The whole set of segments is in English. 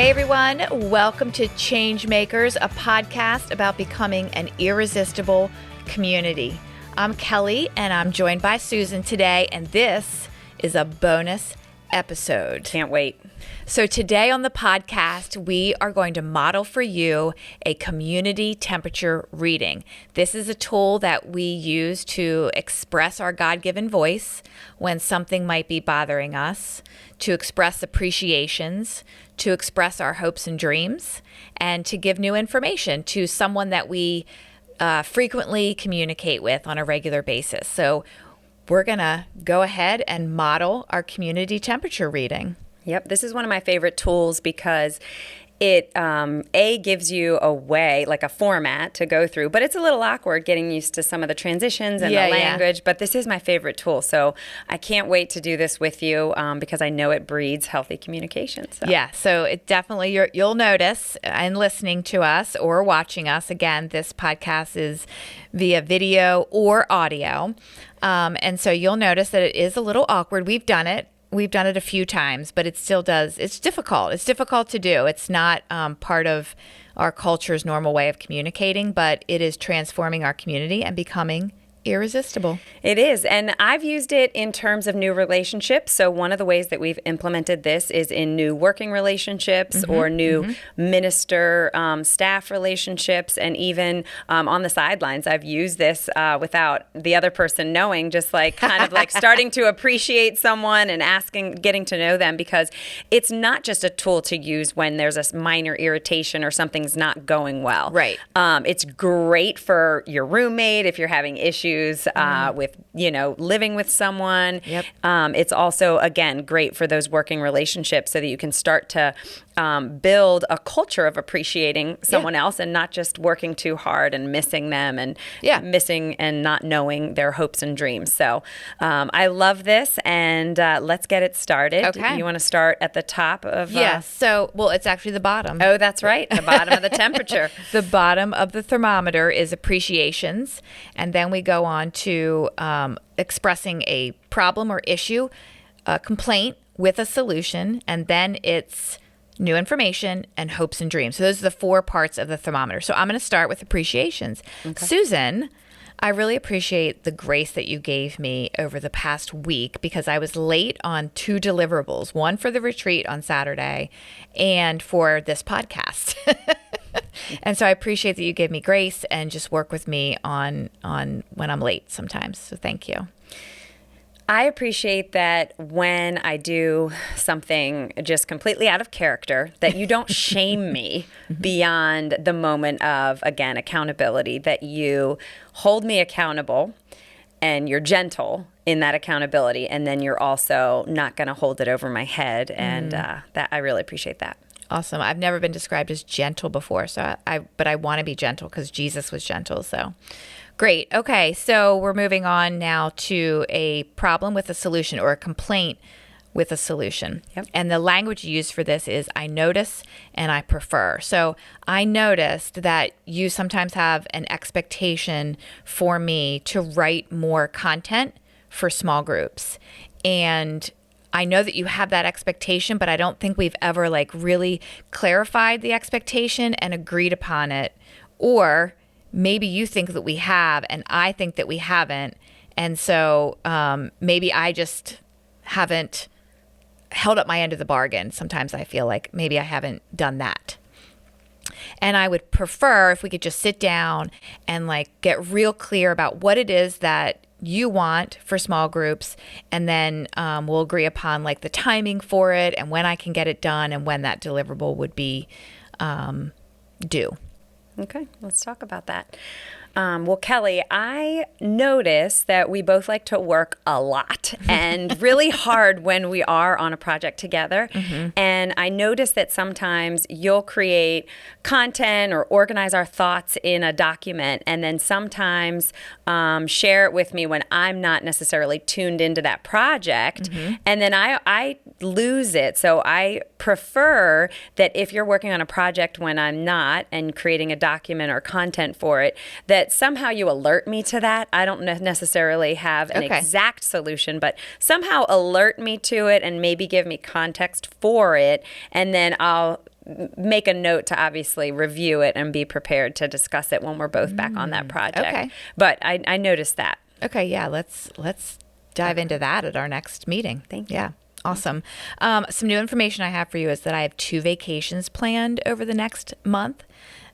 Hey everyone, welcome to Changemakers, a podcast about becoming an irresistible community. I'm Kelly and I'm joined by Susan today, and this is a bonus episode. Can't wait. So today on the podcast, we are going to model for you a community temperature reading. This is a tool that we use to express our God-given voice when something might be bothering us, to express appreciations, to express our hopes and dreams, and to give new information to someone that we frequently communicate with on a regular basis. So we're going to go ahead and model our community temperature reading. Yep, this is one of my favorite tools because it gives you a way, like a format to go through, but it's a little awkward getting used to some of the transitions and the language, but this is my favorite tool. So I can't wait to do this with you because I know it breeds healthy communication. So. Yeah, so it definitely, you'll notice in listening to us or watching us, again, this podcast is via video or audio. And so you'll notice that it is a little awkward. We've done it a few times, but it still does. It's difficult. It's difficult to do. It's not part of our culture's normal way of communicating, but it is transforming our community and becoming irresistible. It is. And I've used it in terms of new relationships. So one of the ways that we've implemented this is in new working relationships or new minister staff relationships. And even on the sidelines, I've used this without the other person knowing, just like kind of like starting to appreciate someone and getting to know them, because it's not just a tool to use when there's a minor irritation or something's not going well. Right. It's great for your roommate if you're having issues with, living with someone. Yep. It's also, again, great for those working relationships so that you can start to build a culture of appreciating someone else and not just working too hard and missing them and missing and not knowing their hopes and dreams. So I love this, and let's get it started. Okay. You want to start at the top of... Yes. So, it's actually the bottom. Oh, that's right. The bottom of the temperature. The bottom of the thermometer is appreciations, and then we go on to expressing a problem or issue, a complaint with a solution, and then it's new information and hopes and dreams. So those are the 4 parts of the thermometer. So I'm going to start with appreciations. Okay. Susan, I really appreciate the grace that you gave me over the past week because I was late on 2 deliverables, one for the retreat on Saturday and for this podcast. And so I appreciate that you gave me grace and just work with me on when I'm late sometimes. So thank you. I appreciate that when I do something just completely out of character, that you don't shame me beyond the moment of, again, accountability, that you hold me accountable and you're gentle in that accountability, and then you're also not going to hold it over my head. And that I really appreciate that. Awesome. I've never been described as gentle before, but I want to be gentle because Jesus was gentle. So great. Okay, so we're moving on now to a problem with a solution or a complaint with a solution. Yep. And the language you use for this is I notice and I prefer. So I noticed that you sometimes have an expectation for me to write more content for small groups. And I know that you have that expectation, but I don't think we've ever really clarified the expectation and agreed upon it. Or maybe you think that we have and I think that we haven't. And so maybe I just haven't held up my end of the bargain. Sometimes I feel like maybe I haven't done that. And I would prefer if we could just sit down and get real clear about what it is that you want for small groups, and then we'll agree upon the timing for it and when I can get it done and when that deliverable would be due. Okay, let's talk about that. Well, Kelly, I notice that we both like to work a lot and really hard when we are on a project together. And I notice that sometimes you'll create content or organize our thoughts in a document and then sometimes share it with me when I'm not necessarily tuned into that project. And then I lose it. So I prefer that if you're working on a project when I'm not and creating a document or content for it, that somehow you alert me to that. I don't necessarily have an exact solution, but somehow alert me to it and maybe give me context for it. And then I'll make a note to obviously review it and be prepared to discuss it when we're both back on that project. Okay. But I noticed that. Okay, yeah, let's dive into that at our next meeting. Thank you. Yeah, awesome. Some new information I have for you is that I have 2 vacations planned over the next month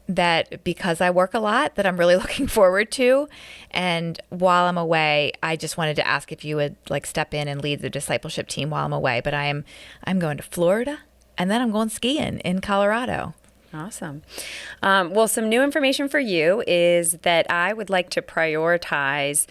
that, because I work a lot, that I'm really looking forward to. And while I'm away, I just wanted to ask if you would like step in and lead the discipleship team while I'm away. But I'm going to Florida, and then I'm going skiing in Colorado. Awesome. Well, some new information for you is that I would like to prioritize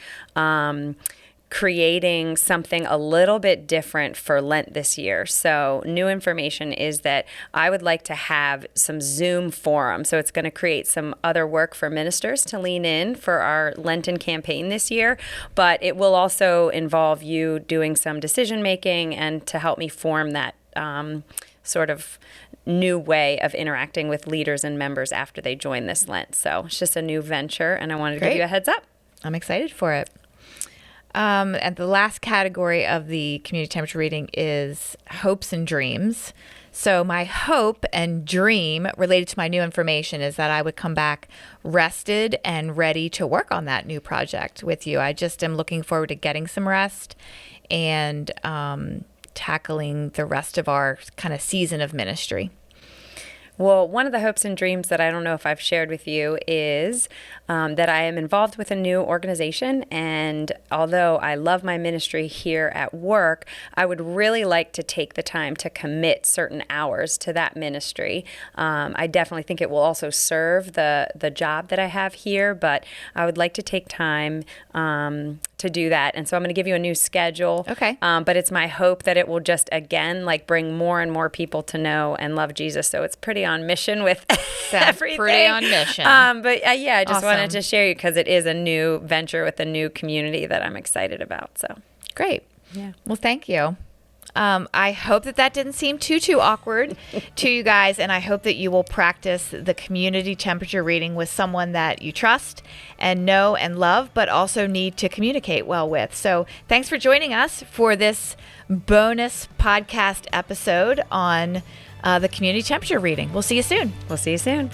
creating something a little bit different for Lent this year. So new information is that I would like to have some Zoom forums. So it's going to create some other work for ministers to lean in for our Lenten campaign this year, but it will also involve you doing some decision making and to help me form that sort of new way of interacting with leaders and members after they join this Lent. So it's just a new venture, and I wanted to give you a heads up. I'm excited for it. And the last category of the community temperature reading is hopes and dreams. So my hope and dream related to my new information is that I would come back rested and ready to work on that new project with you. I just am looking forward to getting some rest and tackling the rest of our kind of season of ministry. Well, one of the hopes and dreams that I don't know if I've shared with you is that I am involved with a new organization. And although I love my ministry here at work, I would really like to take the time to commit certain hours to that ministry. I definitely think it will also serve the job that I have here, but I would like to take time to do that. And so I'm going to give you a new schedule. Okay. But it's my hope that it will just, again, like bring more and more people to know and love Jesus. So it's pretty on mission with everything. Pretty on mission. But yeah, I just Awesome. wanted to share you because it is a new venture with a new community that I'm excited about. So Great. Yeah. Well, thank you. I hope that didn't seem too awkward to you guys, and I hope that you will practice the community temperature reading with someone that you trust and know and love, but also need to communicate well with. So thanks for joining us for this bonus podcast episode on the community temperature reading. We'll see you soon. we'll see you soon.